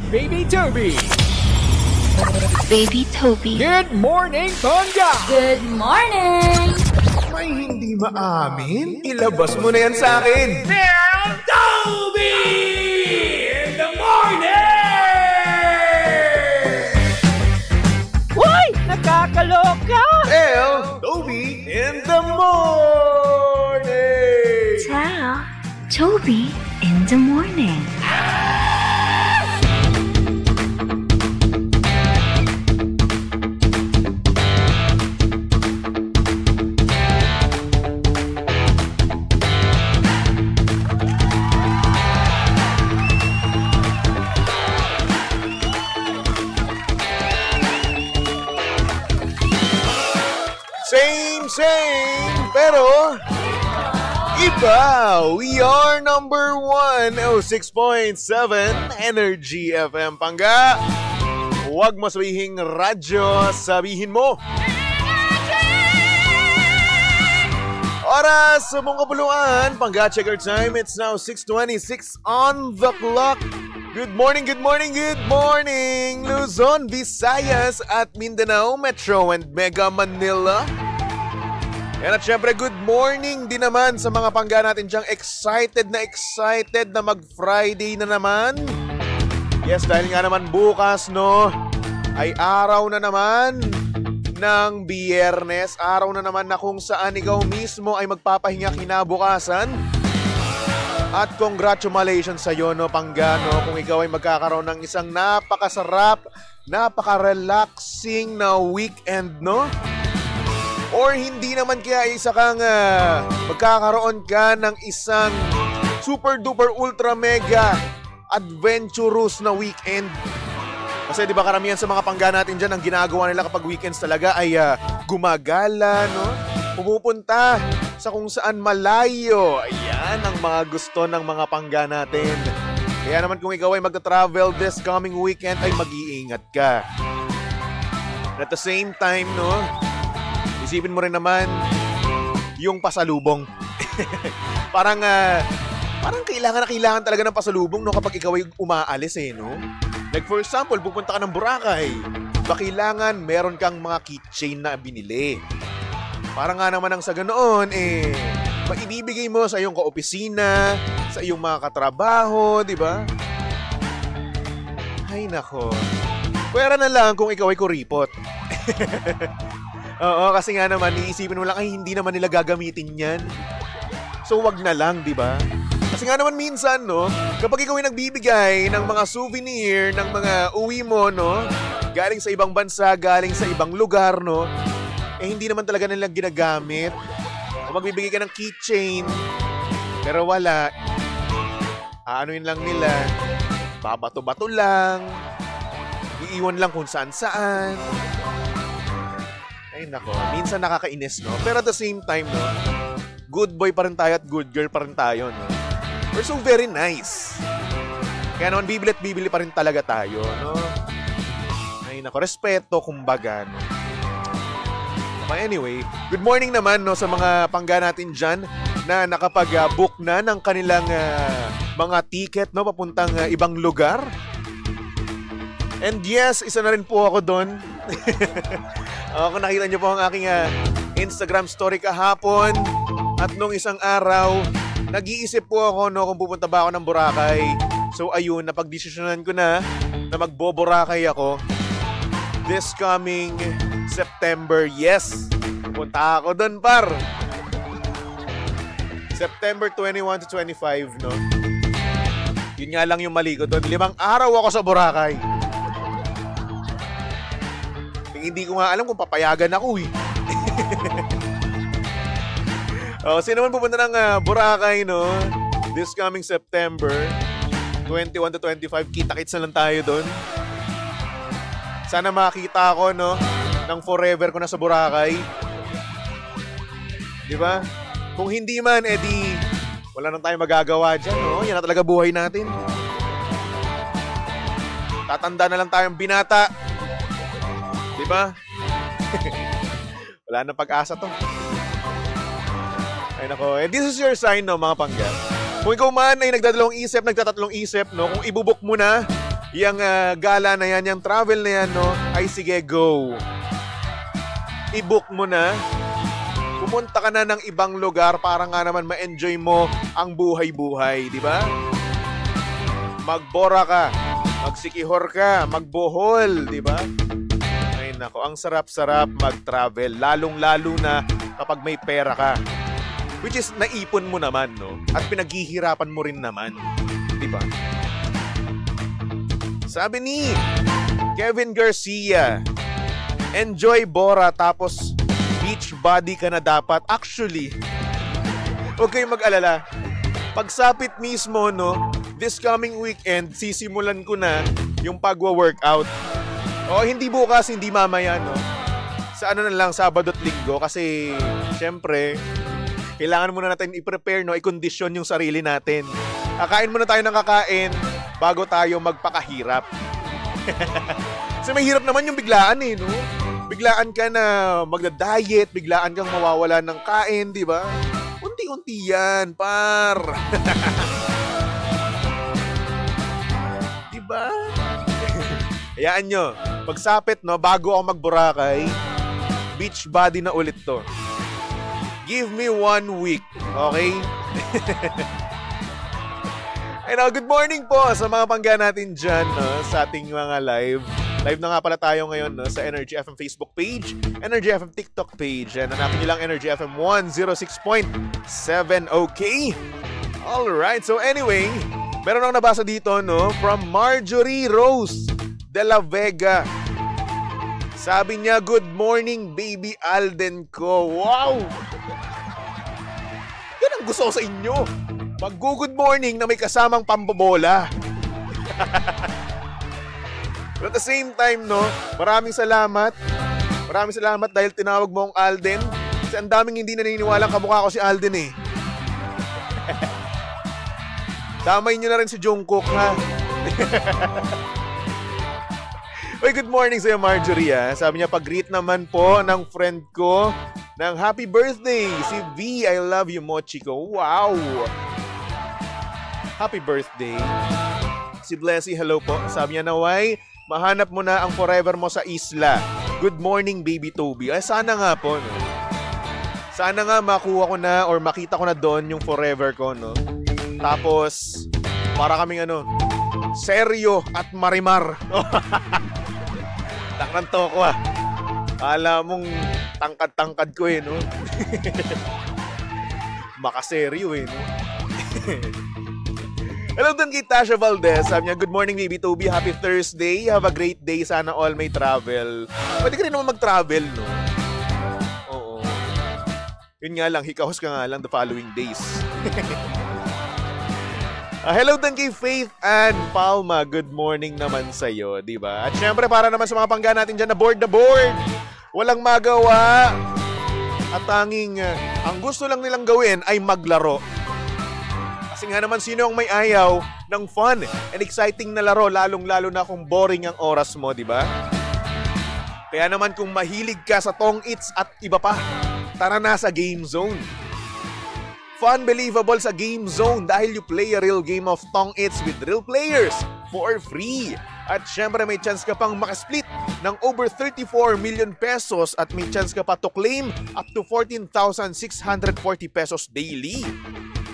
Baby Toby. Baby Toby. Good morning, Bongga! Good morning! May hindi maamin? Ilabas mo na yan sa akin. Del Toby! In the morning! Hoy! Nakakaloka! Del Toby in the morning! Tell Toby in the morning. Same, pero iba. We are number 106.7 Energy FM Pangga. Huwag mo sabihing radyo, sabihin mo oras sa mong kapuluan. Pangga, check our time. It's now 6:26 on the clock. Good morning, Luzon, Visayas at Mindanao, Metro and Mega Manila. Yan at syempre, good morning din naman sa mga pangga natin diyang excited na mag-Friday na naman. Yes, dahil nga naman bukas, no, ay araw na naman ng Biyernes. Araw na naman na kung saan ikaw mismo ay magpapahinga kinabukasan. At congratulations sa iyo, no, pangga, no, kung ikaw ay magkakaroon ng isang napakasarap, napaka-relaxing na weekend, no? Or hindi naman kaya isa kang magkakaroon ka ng isang super duper ultra mega adventurous na weekend. Kasi di ba karamihan sa mga pangga natin dyan, ang ginagawa nila kapag weekends talaga ay gumagala, no? Pumupunta sa kung saan malayo. Ayan ang mga gusto ng mga pangga natin. Kaya naman kung ikaw ay magta-travel this coming weekend ay mag-iingat ka. And at the same time, no, isipin mo rin naman yung pasalubong. parang kailangan talaga ng pasalubong, no, kapag ikaw ay umaalis, no? Like for example, pupunta ka ng Boracay. Ba kailangan meron kang mga keychain na binili. Para nga naman ang sa ganoon, maibibigay mo sa iyong kaopisina, sa iyong mga katrabaho, di ba? Ay nako. Pwera na lang kung ikaw ay kuripot. Oo, kasi nga naman, iisipin mo lang, ay hindi naman nila gagamitin yan. So wag na lang, di ba? Kasi nga naman minsan, no, kapag ikaw ay nagbibigay ng mga souvenir, ng mga uwi mo, no, galing sa ibang bansa, galing sa ibang lugar, no, hindi naman talaga nilang ginagamit. O magbibigay ka ng keychain, pero wala. Aanoin lang nila, babato-bato lang, iiwan lang kung saan-saan. Ay nako, minsan nakakainis, no? Pero at the same time, no, good boy pa rin tayo at good girl pa rin tayo, no? We're so very nice. Kaya naman bibili pa rin talaga tayo, no? Ay nako, respeto kumbaga, no? But anyway, good morning naman, no, sa mga pangga natin dyan na nakapag-book na ng kanilang mga ticket, no, papuntang ibang lugar. And yes, isa na rin po ako doon. Kung nakita niyo po ang aking Instagram story kahapon at nung isang araw, nag-iisip po ako, no, kung pupunta ba ako ng Boracay. So ayun, napag-desisyonan ko na magbo-Boracay ako this coming September. Yes, pupunta ako doon, par. September 21 to 25, no? Yun nga lang yung mali ko doon. 5 araw ako sa Boracay. Hindi ko nga alam kung papayagan ako, eh. Sino naman pupunta ng Boracay, no? This coming September 21 to 25, kita-kits na lang tayo doon. Sana makita ako, no, ng forever ko na sa Boracay. Di ba? Kung hindi man, edi wala nang tayo magagawa dyan, no? Yan na talaga buhay natin. Tatanda na lang tayong binata. Di ba? Wala na pag-asa to. Ay nako, this is your sign, no, mga pangga. Kung ikaw man ay nagdatatlong isip, no, kung ibubuk mo na Yang gala na yan, yung travel na yan, no? Ay sige, go. I-book mo na. Pumunta ka na ng ibang lugar para nga naman ma-enjoy mo ang buhay-buhay, di ba? Magbora ka, magsikihor ka, magbohol, di ba? Ay nako, ang sarap-sarap mag-travel, lalong-lalo na kapag may pera ka. Which is, naipon mo naman, no? At pinaghihirapan mo rin naman, di ba? Sabi ni Kevin Garcia, enjoy Bora tapos beach body ka na dapat. Actually, huwag kayong mag-alala. Pagsapit mismo, no, this coming weekend, sisimulan ko na yung pagwa-workout. O, hindi bukas, hindi mamaya, no? Sa ano na lang, Sabado at Linggo. Kasi, syempre, kailangan muna natin i-prepare, no, i-condition yung sarili natin. Kakain muna tayo ng kakain bago tayo magpakahirap. Kasi may hirap naman yung biglaan eh, no? Biglaan ka na magda-diet, biglaan kang mawawala ng kain, di ba? Unti-unti yan, par. Di ba? Hayaan nyo, pagsapit, no, bago ako mag-Boracay, beach body na ulit to. Give me 1 week, okay? Ayun, good morning po sa mga pangga natin dyan, no, sa ating mga live. Live na nga pala tayo ngayon, no, sa Energy FM Facebook page, Energy FM TikTok page. And hanapin nyo lang Energy FM 106.7, okay? Alright, so anyway, meron akong nabasa dito, no, from Marjorie Rose de la Vega. Sabi niya, good morning, baby Alden ko. Wow! Yan ang gusto ko sa inyo. Mag-good morning na may kasamang pambobola. But at the same time, no, maraming salamat. Maraming salamat dahil tinawag mo ang Alden. Kasi ang daming hindi naniniwalang kamukha ko si Alden eh. Damay nyo na rin si Jungkook, ha? Oy, good morning sa'yo, Marjorie, ha? Sabi niya, pag-greet naman po ng friend ko ng happy birthday, si V. I love you, Mochiko. Wow! Happy birthday. Si Blessy, hello po. Sabi niya, naway, mahanap mo na ang forever mo sa isla. Good morning, baby Toby. Ay, sana nga po, no? Sana nga makuha ko na or makita ko na doon yung forever ko, no? Tapos, para kaming ano, Seryo at Marimar. Taknanto ko, ah. Kala mong tangkad-tangkad ko, eh, no? Makaseryo, eh, no? Hello doon kay Tasha Valdez. Sabi niya, good morning, baby Toby. Happy Thursday. Have a great day. Sana all may travel. Pwede ka rin naman mag-travel, no? Oo. Yun nga lang, hikahos ka nga lang the following days. Hello doon kay Faith Ann Palma. Good morning naman sa'yo, di ba? At syempre, para naman sa mga pangga natin dyan na board. Walang magawa. At tanging, ang gusto lang nilang gawin ay maglaro. Kasi nga naman, sino ang may ayaw ng fun and exciting na laro, lalong-lalo na kung boring ang oras mo, di ba? Kaya naman kung mahilig ka sa Tong Its at iba pa, tara na sa Game Zone. Fun, believable sa Game Zone dahil you play a real game of Tong Its with real players for free. At syempre may chance ka pang makasplit ng over 34 million pesos at may chance ka pa to claim up to 14,640 pesos daily.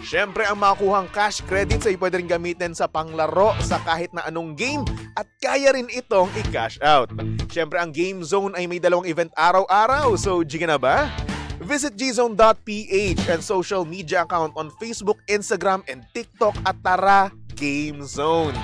Siyempre, ang makuhang cash credits ay pwede rin gamitin sa panglaro sa kahit na anong game at kaya rin itong i-cash out. Siyempre, ang Game Zone ay may 2 event araw-araw. So, jiga na ba? Visit gzone.ph and social media account on Facebook, Instagram, and TikTok at tara Game Zone.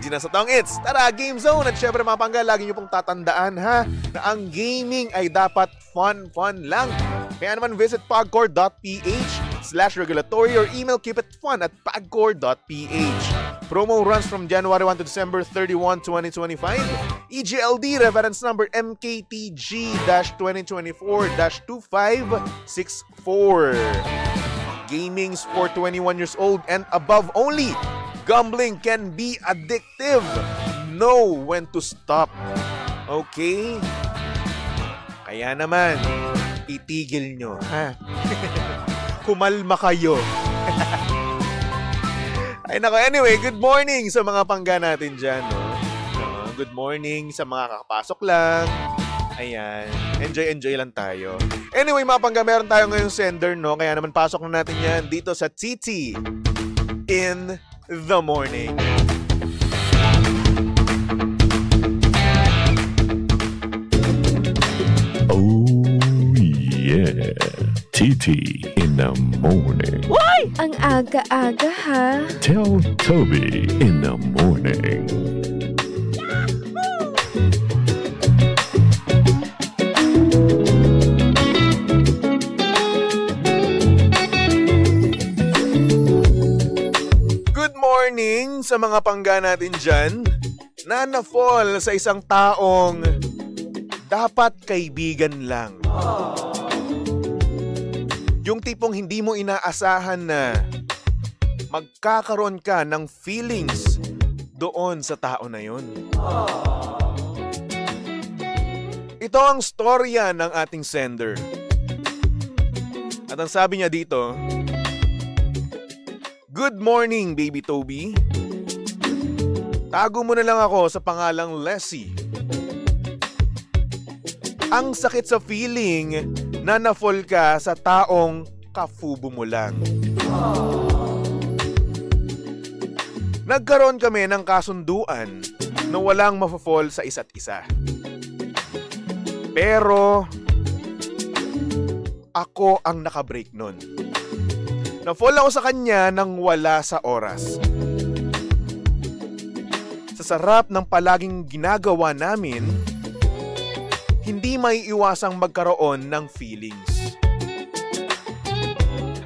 Di na sa Tong Its, tara Game Zone! At syempre mga pangga, lagi nyo pong tatandaan ha, na ang gaming ay dapat fun lang. Kaya naman visit pagcore.ph/regulatory or email keepitfun@pagcore.ph. Promo runs from January 1 to December 31, 2025. EGLD reference number MKTG-2024-2564. Gaming's for 21 years old and above only. Gambling can be addictive. Know when to stop. Okay? Kaya naman, itigil nyo, ha? Kumalma kayo. Ay nako, anyway, good morning sa mga pangga natin dyan, no? good morning sa mga kakapasok lang. Ayan. Enjoy lang tayo. Anyway, mga pangga, meron tayo ngayong sender, no? Kaya naman pasok na natin yan dito sa TT in the morning. Oh, yeah. TT in the morning. Why? Ang aga-aga ha. Tell Toby in the morning. Good morning sa mga pangga natin dyan na na-fall sa isang taong dapat kaibigan lang. Yung tipong hindi mo inaasahan na magkakaroon ka ng feelings doon sa tao na yun. Ito ang storya ng ating sender. At ang sabi niya dito, "Good morning, Baby Toby. Tago mo na lang ako sa pangalang Leslie. Ang sakit sa feeling na na-fall ka sa taong kafubo mo lang. Nagkaroon kami ng kasunduan na walang mafo-fall sa isa't isa. Pero ako ang nakabreak nun. Na-fall ako sa kanya nang wala sa oras. Sa sarap ng palaging ginagawa namin, hindi may iwasang magkaroon ng feelings.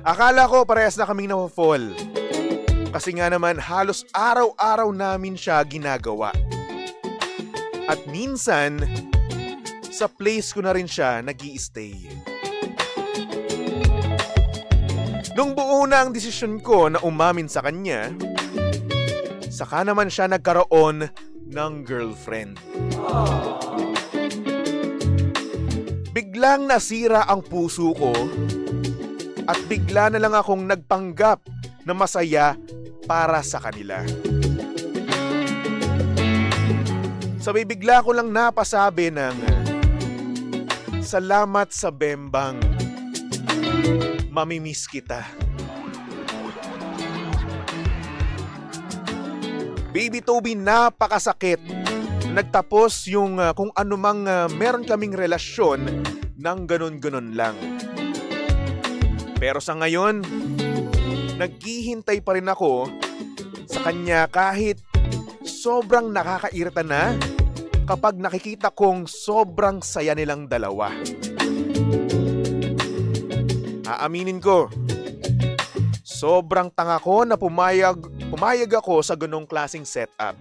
Akala ko parehas na kaming na-fall. Kasi nga naman halos araw-araw namin siya ginagawa. At minsan, sa place ko na rin siya nag-i-stay. Nung buo na ang desisyon ko na umamin sa kanya, saka naman siya nagkaroon ng girlfriend. Biglang nasira ang puso ko at bigla na lang akong nagpanggap na masaya para sa kanila. Sabay bigla ko lang napasabi ng salamat sa bembang. Mamimiss kita. Baby Toby, napakasakit. Nagtapos yung kung anumang meron kaming relasyon ng ganun-ganun lang. Pero sa ngayon, naghihintay pa rin ako sa kanya kahit sobrang nakakairita na kapag nakikita kong sobrang saya nilang dalawa. Aaminin ko, sobrang tanga ko na pumayag ako sa ganong klaseng setup.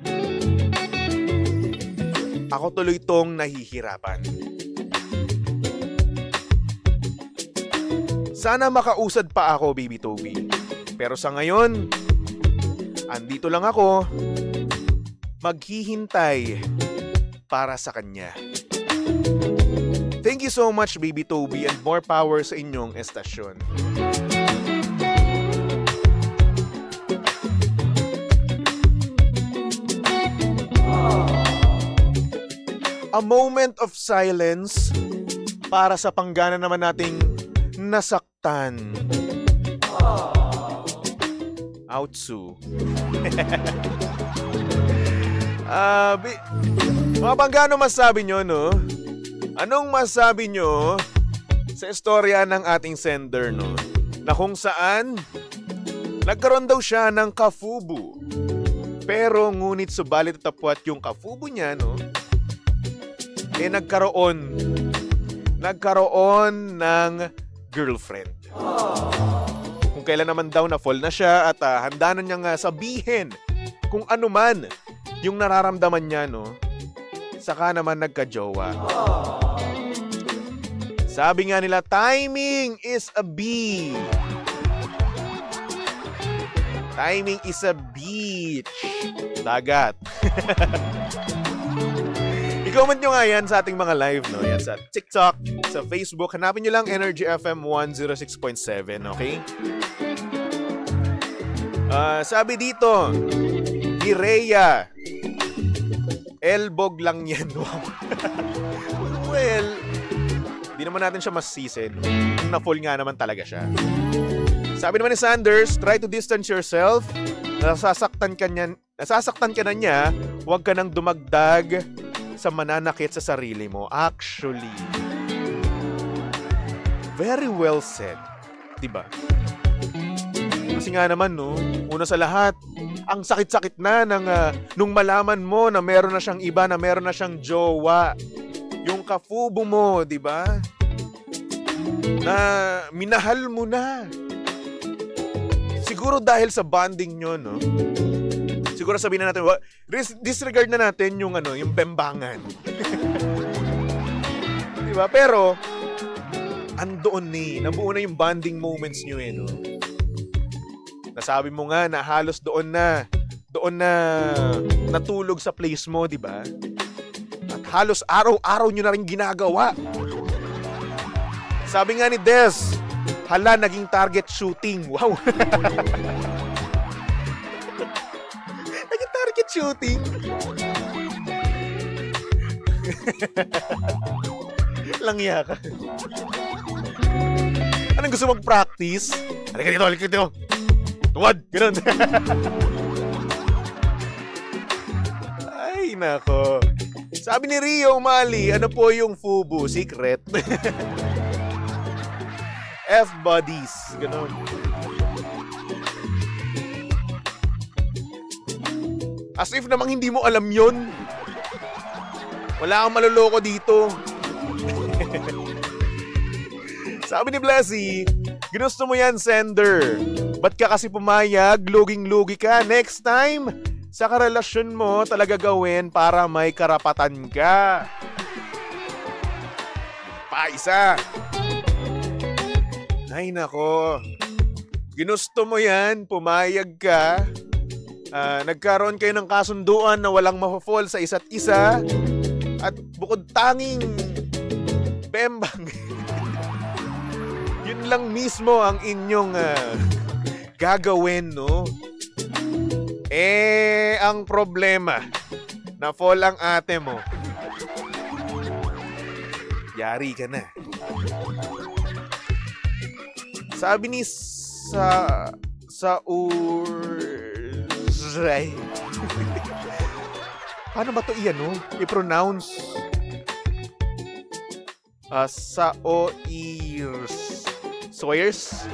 Ako tuloy tong nahihirapan. Sana makausad pa ako, Baby Toby. Pero sa ngayon, andito lang ako, maghihintay para sa kanya. Thank you so much, Baby Toby, and more power sa inyong estasyon. A moment of silence para sa panggana naman nating nasaktan. Outsu. Mga panggano, masabi nyo, no? Anong masabi nyo sa istorya ng ating sender, no? Na kung saan nagkaroon daw siya ng kafubo. Pero ngunit subalit tapwat yung kafubo niya, no? Nagkaroon ng girlfriend. Kung kailan naman daw na fall na siya at handa na niyang sabihin kung ano man yung nararamdaman niya, no? Saka naman nagka-jowa. Sabi nga nila, timing is a bee. Timing is a beach. Dagat. I-comment nyo nga yan sa ating mga live, no? Yan sa TikTok, sa Facebook. Hanapin nyo lang Energy FM 106.7, okay? Sabi dito, ni Rhea, elbog lang yan. Well, di naman natin siya masisisin. Na-fall nga naman talaga siya. Sabi naman ni Sanders, try to distance yourself. Nasasaktan ka na niya, huwag ka nang dumagdag sa mananakit sa sarili mo. Actually, very well said. Diba? Kasi nga naman, no, una sa lahat, ang sakit-sakit na nung malaman mo na meron na siyang iba, na meron na siyang jowa. Yung kafubo mo, diba? Na minahal mo na. Siguro dahil sa bonding nyo, no? Siguro sabihin na natin, disregard na natin yung bembangan. Diba? Pero, andoon nabuo na yung bonding moments nyo, no? Nasabi mo nga na halos doon na natulog sa place mo, diba? At halos araw-araw nyo na rin ginagawa. Sabi nga ni Des, hala, naging target shooting. Wow. Naging target shooting. Langya ka. Anong gusto mag-practice? Halika dito. Tuwad, ganun. Ay, nako. Sabi ni Rio Mali, ano po yung FUBU? Secret. F-buddies. Ganun. As if namang hindi mo alam yun. Wala kang maluloko dito. Sabi ni Blessy, ginusto mo yan, sender. Ba't ka kasi pumayag? Luging-lugi ka. Next time, sa karelasyon mo talaga gawin para may karapatan ka. Isa. Ay nako. Ginusto mo yan, pumayag ka. Nagkaroon kayo ng kasunduan na walang mafo-fall sa isa't isa. At bukod tanging bembang. Yun lang mismo ang inyong gagawin, no? Ang problema, na-fall ang ate mo. Yari ka na. Sabi ni Sauray. Paano ba to i-pronounce? Sawyers?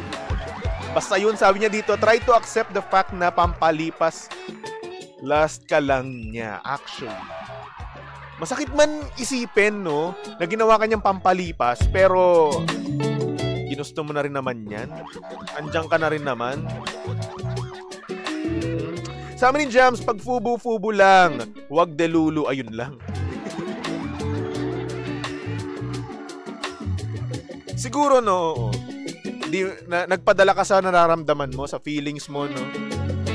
Basta yun, sabi niya dito, try to accept the fact na pampalipas last ka lang niya. Actually, masakit man isipin, no, na ginawa kanyang pampalipas, pero ginusto mo na rin naman yan. Andiyan ka na rin naman. Sabi ni Jams, pag fubu lang, wag delulu, ayun lang. Siguro, no, nagpadala ka sa nararamdaman mo, sa feelings mo, no,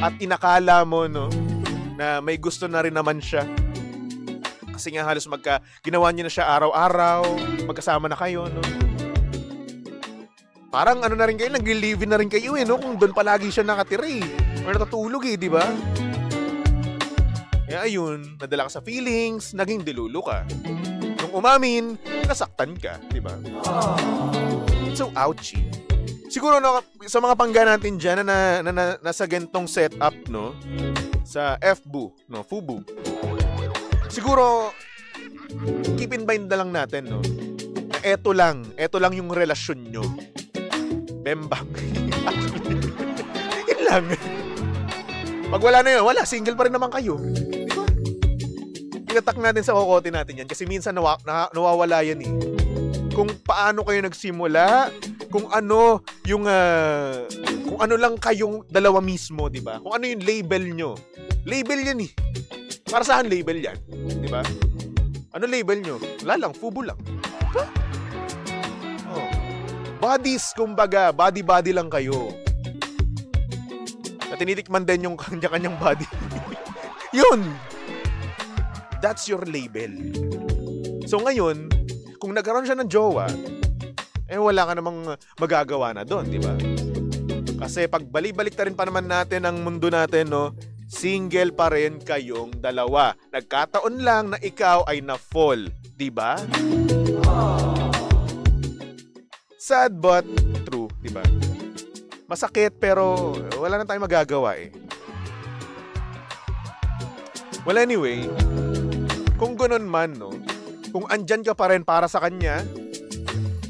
at inakala mo, no, na may gusto na rin naman siya. Kasi nga halos ginawa niyo na siya araw-araw, magkasama na kayo, no. Parang na rin kayo, nag-live na rin kayo, no, kung doon palagi siya nakatira, or natutulog, di ba? Kaya ayun, nadala ka sa feelings, naging delulu ka. Nung umamin, nasaktan ka, di ba? So ouchie. Siguro, no, sa mga pangga natin dyan na nasa gantong setup, no, sa FBU, no, FUBU. Siguro, keep in mind na lang natin, no, na eto lang yung relasyon nyo. Bembang. Yun lang. Pag wala na yun, wala, single pa rin naman kayo. Di ba? Inatak natin sa kokote natin yan kasi minsan nawawala yan eh. Kung paano kayo nagsimula, kung ano yung kung ano lang kayong dalawa mismo, 'di ba? Kung ano yung label nyo. Label yan eh. Para saan label yan? 'Di ba? Ano label nyo? Wala lang, FUBU lang. Diba? Oh. Bodies, kumbaga, body lang kayo. At tinitikman din yung kanya-kanyang body. Yun. That's your label. So ngayon, kung nagkaroon siya ng jowa, wala ka namang magagawa na doon, di ba? Kasi pag balik-balik ta rin pa naman natin ang mundo natin, no, single pa rin kayong dalawa. Nagkataon lang na ikaw ay na-fall. Diba? Sad but true. Diba? Masakit pero wala na tayong magagawa eh. Well anyway, kung ganun man, no, kung andyan ka pa rin para sa kanya,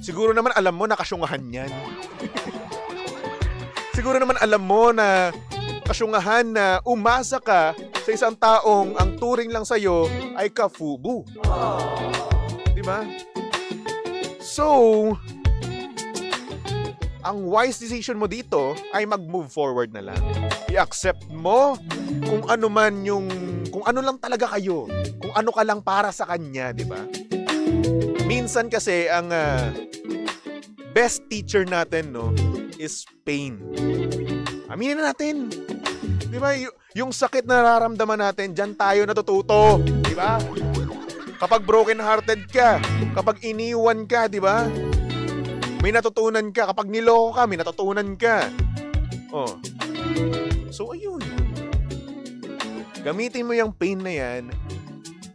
siguro naman alam mo na kasyungahan yan. Siguro naman alam mo na kasyungahan na umasa ka sa isang taong ang turing lang sa'yo ay kafubu. Diba? So, ang wise decision mo dito ay mag-move forward na lang. I-accept mo kung ano man yung, kung ano lang talaga kayo. Kung ano ka lang para sa kanya, di ba? Minsan kasi ang best teacher natin, no, is pain. Aminin na natin. Di ba? Yung sakit na nararamdaman natin, dyan tayo natututo. Di ba? Kapag broken-hearted ka, kapag iniwan ka, di ba? May natutunan ka. Kapag niloko ka, may natutunan ka. Oh. So, ayun. Gamitin mo yung pain na yan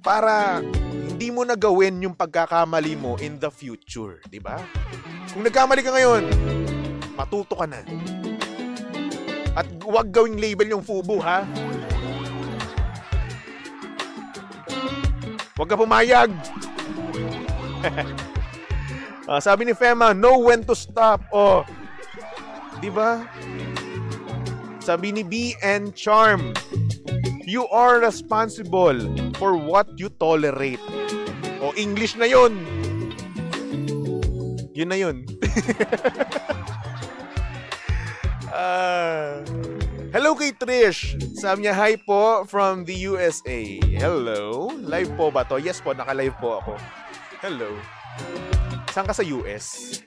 para hindi mo na gawin yung pagkakamali mo in the future. Diba? Kung nagkamali ka ngayon, matuto ka na. At huwag gawing label yung fubu, ha? Huwag ka pumayag. Sabi ni Fema, know when to stop. Oh. Di ba? Sabi ni B and Charm, you are responsible for what you tolerate. O, English na yun. Yun na yun. Hello kay Trish. Sabi niya, hi po from the USA. Hello. Live po ba to? Yes po, naka-live po ako. Hello. Saan ka sa US?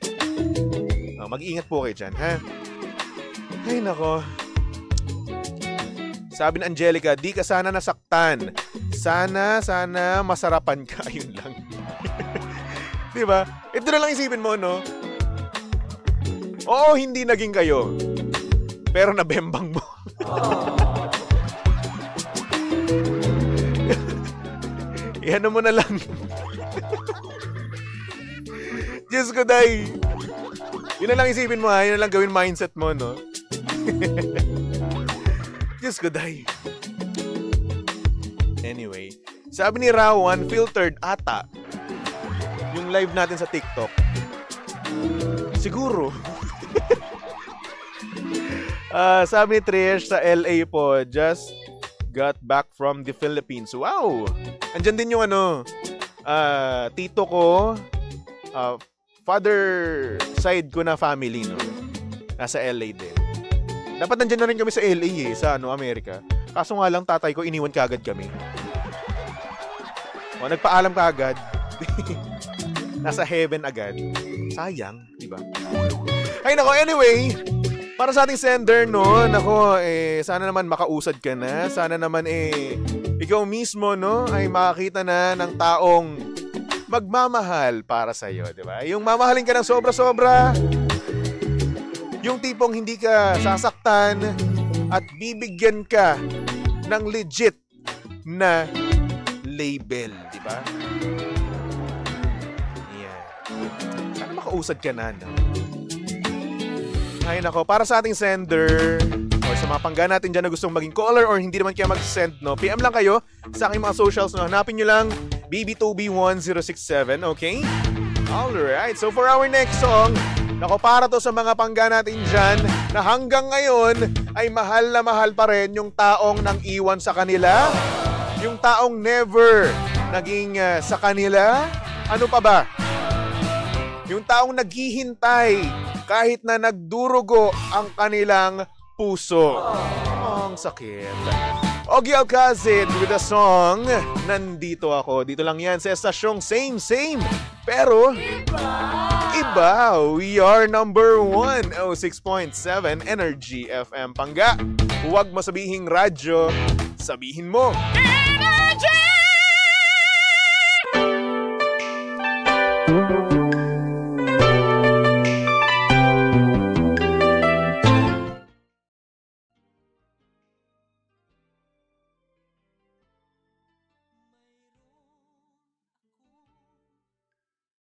Mag-iingat po kayo dyan, ha? Ay, nako. Sabi ni Angelica, di ka sana nasaktan. Sana masarapan ka. Ayun lang. Diba? Ito na lang isipin mo, no? Oo, hindi naging kayo. Pero nabembang mo. Iyan mo na lang. Diyos ko, day. Yun na lang isipin mo, ha? Yun na lang gawin mindset mo, no? Diyos ko, day. Anyway, sabi ni Rawan, filtered ata yung live natin sa TikTok. Siguro. Sabi ni Trish, sa LA po, just got back from the Philippines. Wow! Andyan din yung tito ko, father side ko na family, no? Nasa LA din. Dapat nandiyan na rin kami sa LA sa Amerika. Kaso nga lang tatay ko iniwan kaagad kami. O, nagpaalam kaagad. Nasa heaven agad. Sayang, di ba? Ay nako, anyway, para sa ating sender, no? Nako, sana naman makausad ka na. Sana naman ikaw mismo, no, ay makakita na ng taong magmamahal para sa iyo, di ba? Yung mamahalin ka ng sobra-sobra. Yung tipong hindi ka sasaktan at bibigyan ka ng legit na label, di ba? Yeah. Sana makausad ka na, no? Ay nako, para sa ating sender or sa mga pangga natin dyan na gustong maging caller or hindi naman kaya mag-send, no? PM lang kayo sa aking mga socials, no? Hanapin nyo lang BB2B1067, okay? Alright, so for our next song, nako, para to sa mga pangga natin dyan na hanggang ngayon ay mahal na mahal pa rin yung taong nang iwan sa kanila, yung taong never naging sa kanila. Ano pa ba? Yung taong naghihintay kahit na nagdurugo ang kanilang puso. Ang sakit. Ogie Alcacid with a song, Nandito Ako. Dito lang yan sa estasyong same. Pero iba. We are number 1, 06.7 Energy FM. Pangga, huwag mo sabihing radyo, sabihin mo Energy!